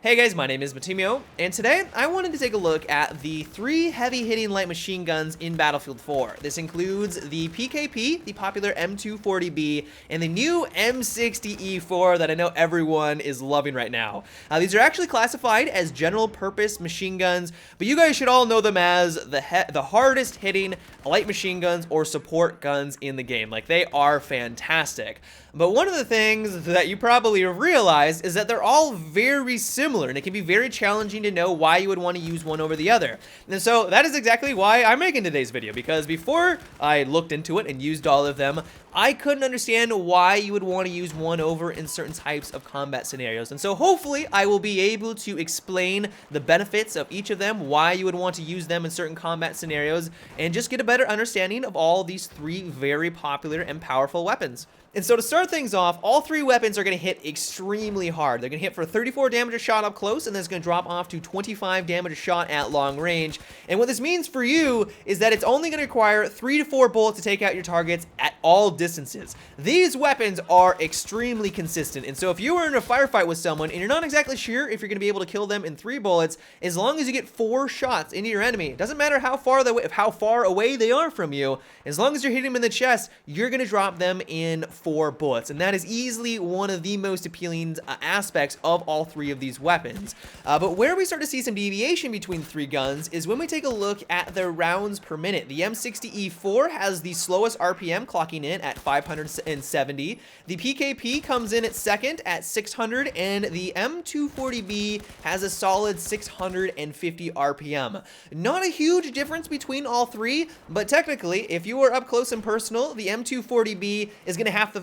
Hey guys, my name is Matimio, and today I wanted to take a look at the 3 heavy-hitting light machine guns in Battlefield 4. This includes the PKP, the popular M240B, and the new M60-E4 that I know everyone is loving right now. These are actually classified as general-purpose machine guns, but you guys should all know them as the hardest-hitting light machine guns or support guns in the game. Like, they are fantastic. But one of the things that you probably have realized is that they're all very similar, and it can be very challenging to know why you would want to use one over the other. And so that is exactly why I'm making today's video, because before I looked into it and used all of them, I couldn't understand why you would want to use one over in certain types of combat scenarios. And so hopefully I will be able to explain the benefits of each of them, why you would want to use them in certain combat scenarios, and just get a better understanding of all these 3 very popular and powerful weapons. And so to start things off, all 3 weapons are going to hit extremely hard. They're going to hit for 34 damage a shot up close, and then it's going to drop off to 25 damage a shot at long range. And what this means for you is that it's only going to require 3 to 4 bullets to take out your targets at all distances. These weapons are extremely consistent, and so if you were in a firefight with someone and you're not exactly sure if you're going to be able to kill them in 3 bullets, as long as you get 4 shots into your enemy, it doesn't matter how far away they are from you, as long as you're hitting them in the chest, you're going to drop them in 4 bullets, and that is easily one of the most appealing aspects of all 3 of these weapons. But where we start to see some deviation between 3 guns is when we take a look at their rounds per minute. The M60-E4 has the slowest RPM, clocking in at 570. The PKP comes in at second at 600, and the M240B has a solid 650 RPM. Not a huge difference between all 3, but technically, if you are up close and personal, the M240B is going to have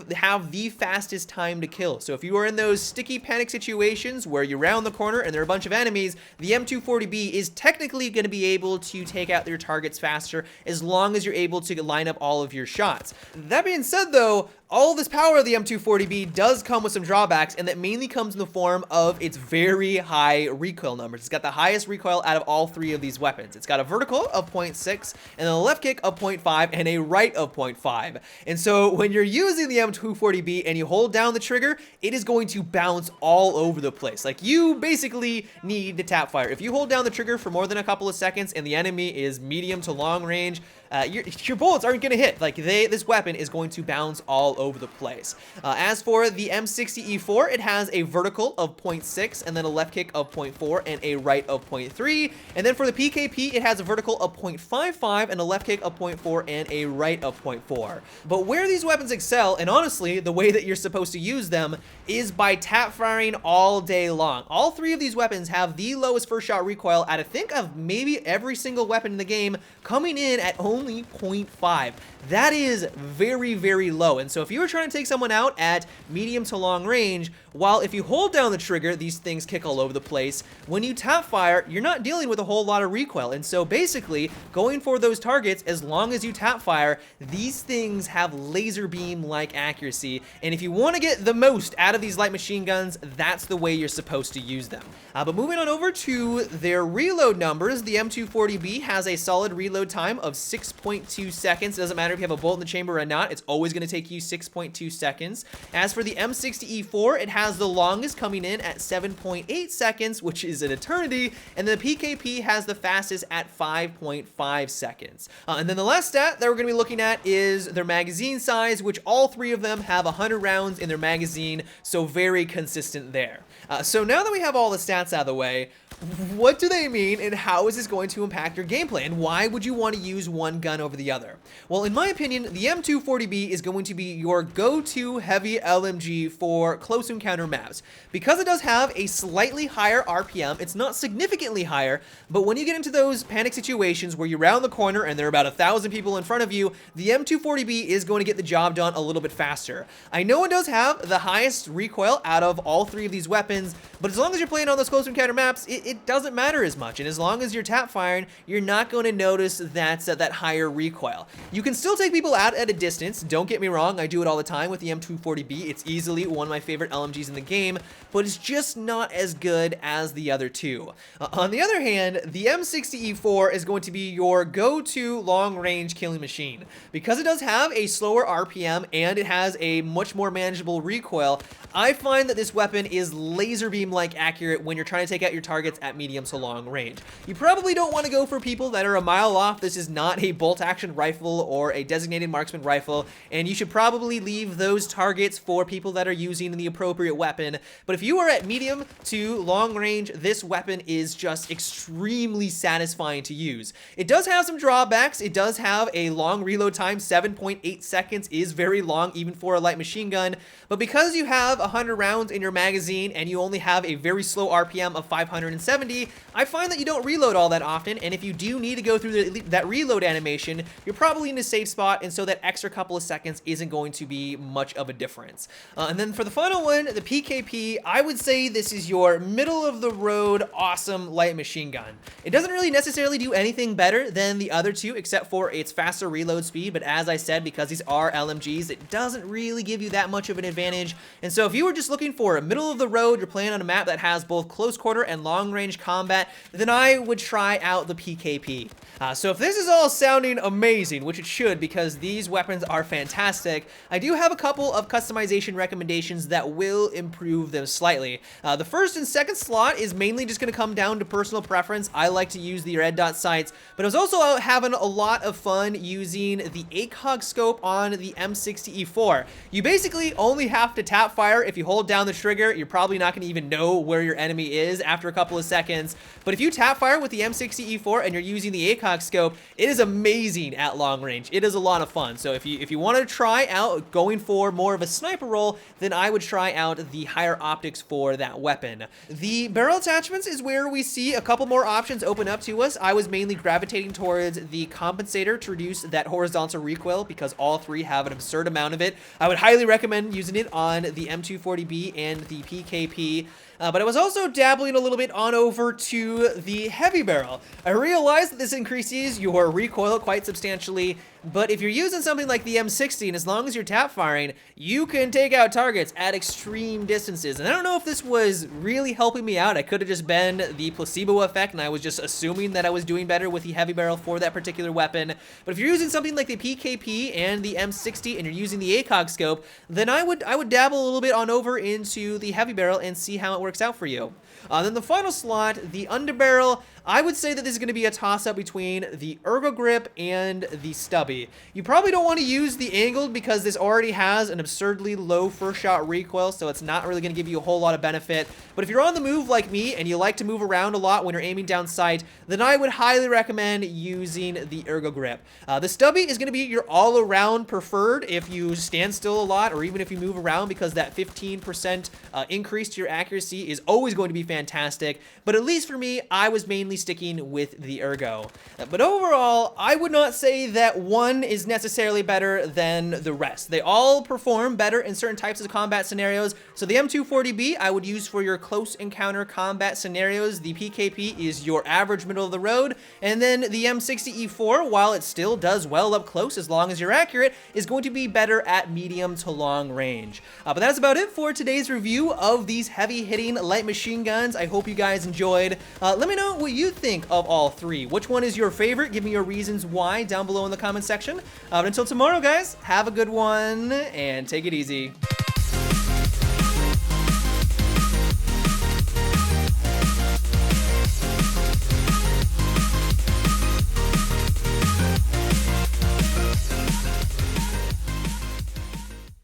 the fastest time to kill. So if you are in those sticky panic situations where you're around the corner and there are a bunch of enemies, the M240B is technically going to be able to take out your targets faster as long as you're able to line up all of your shots. That being said though, all this power of the M240B does come with some drawbacks, and that mainly comes in the form of its very high recoil numbers. It's got the highest recoil out of all 3 of these weapons. It's got a vertical of 0.6, and a left kick of 0.5, and a right of 0.5. And so when you're using the M240B and you hold down the trigger, it is going to bounce all over the place. Like, you basically need to tap fire. If you hold down the trigger for more than a couple of seconds and the enemy is medium to long range, your bullets aren't going to hit. Like, this weapon is going to bounce all over the place. As for the M60-E4, it has a vertical of 0.6, and then a left kick of 0.4, and a right of 0.3. And then for the PKP, it has a vertical of 0.55, and a left kick of 0.4, and a right of 0.4. But where these weapons excel, and honestly, the way that you're supposed to use them, is by tap firing all day long. All 3 of these weapons have the lowest first shot recoil out of, think of maybe every single weapon in the game, coming in at only 0.5. That is very, very low. And so if you were trying to take someone out at medium to long range, while if you hold down the trigger, these things kick all over the place, when you tap fire, you're not dealing with a whole lot of recoil. And so basically, going for those targets, as long as you tap fire, these things have laser beam-like accuracy. And if you want to get the most out of these light machine guns, that's the way you're supposed to use them. But moving on over to their reload numbers, the M240B has a solid reload time of 6.2 seconds. It doesn't matter if you have a bolt in the chamber or not, it's always going to take you 6.2 seconds. As for the M60-E4, it has the longest, coming in at 7.8 seconds, which is an eternity, and the PKP has the fastest at 5.5 seconds. And then the last stat that we're going to be looking at is their magazine size, which all 3 of them have 100 rounds in their magazine, so very consistent there. So now that we have all the stats out of the way, what do they mean, and how is this going to impact your gameplay, and why would you want to use one gun over the other? Well, in my opinion, the M240B is going to be your go-to heavy LMG for close encounter maps. Because it does have a slightly higher RPM, it's not significantly higher, but when you get into those panic situations where you're around the corner and there are about 1,000 people in front of you, the M240B is going to get the job done a little bit faster. I know it does have the highest recoil out of all 3 of these weapons, but as long as you're playing on those close encounter maps, it doesn't matter as much. And as long as you're tap firing, you're not going to notice that higher recoil. You can still take people out at a distance. Don't get me wrong, I do it all the time with the M240B. It's easily one of my favorite LMGs in the game, but it's just not as good as the other two. On the other hand, the M60-E4 is going to be your go-to long-range killing machine. Because it does have a slower RPM and it has a much more manageable recoil, I find that this weapon is laser beam-like accurate when you're trying to take out your targets at medium to long range. You probably don't want to go for people that are a mile off. This is not a bolt-action rifle or a designated marksman rifle, and you should probably leave those targets for people that are using the appropriate weapon. But if you are at medium to long range, this weapon is just extremely satisfying to use. It does have some drawbacks. It does have a long reload time. 7.8 seconds is very long even for a light machine gun, but because you have 100 rounds in your magazine and you only have a very slow RPM of 570, I find that you don't reload all that often, and if you do need to go through that reload animation, you're probably in a safe spot, and so that extra couple of seconds isn't going to be much of a difference. And then for the final one, the PKP, I would say this is your middle-of-the-road awesome light machine gun. It doesn't really necessarily do anything better than the other two, except for its faster reload speed, but as I said, because these are LMGs, it doesn't really give you that much of an advantage, and so if you were just looking for a middle-of-the-road, you're playing on a map that has both close quarter and long-range combat, then I would try out the PKP. So if this is all sounding amazing, which it should because these weapons are fantastic, I do have a couple of customization recommendations that will improve them slightly. The first and second slot is mainly just going to come down to personal preference. I like to use the red dot sights, but I was also out having a lot of fun using the ACOG scope on the M60-E4. You basically only have to tap fire. If you hold down the trigger, you're probably not going to even know where your enemy is after a couple of seconds. But if you tap fire with the M60-E4 and you're using the ACOG scope, it is amazing at long range. It is a lot of fun. So if you want to try out going for more of a sniper role, then I would try out the higher optics for that weapon. The barrel attachments is where we see a couple more options open up to us. I was mainly gravitating towards the compensator to reduce that horizontal recoil because all three have an absurd amount of it. I would highly recommend using it on the M240B and the PKP. But I was also dabbling a little bit on over to the heavy barrel. I realized that this increases your recoil quite substantially, but if you're using something like the M60, and as long as you're tap firing, you can take out targets at extreme distances. And I don't know if this was really helping me out. I could have just been the placebo effect, and I was just assuming that I was doing better with the heavy barrel for that particular weapon. But if you're using something like the PKP and the M60, and you're using the ACOG scope, then I would dabble a little bit on over into the heavy barrel and see how it works out for you. Then the final slot, the underbarrel, I would say that this is going to be a toss-up between the ergo grip and the stubby. You probably don't want to use the angled because this already has an absurdly low first shot recoil, so it's not really going to give you a whole lot of benefit. But if you're on the move like me and you like to move around a lot when you're aiming down sight, then I would highly recommend using the ergo grip. The stubby is going to be your all-around preferred if you stand still a lot or even if you move around, because that 15% increase to your accuracy is always going to be fantastic. But at least for me, I was mainly sticking with the ergo. But overall, I would not say that one is necessarily better than the rest. They all perform better in certain types of combat scenarios. So the M240B I would use for your close encounter combat scenarios. The PKP is your average middle of the road. And then the M60-E4, while it still does well up close as long as you're accurate, is going to be better at medium to long range. But that's about it for today's review of these heavy-hitting light machine guns. I hope you guys enjoyed. Let me know what you think of all three. Which one is your favorite? Give me your reasons why down below in the comment section. But until tomorrow, guys, have a good one and take it easy.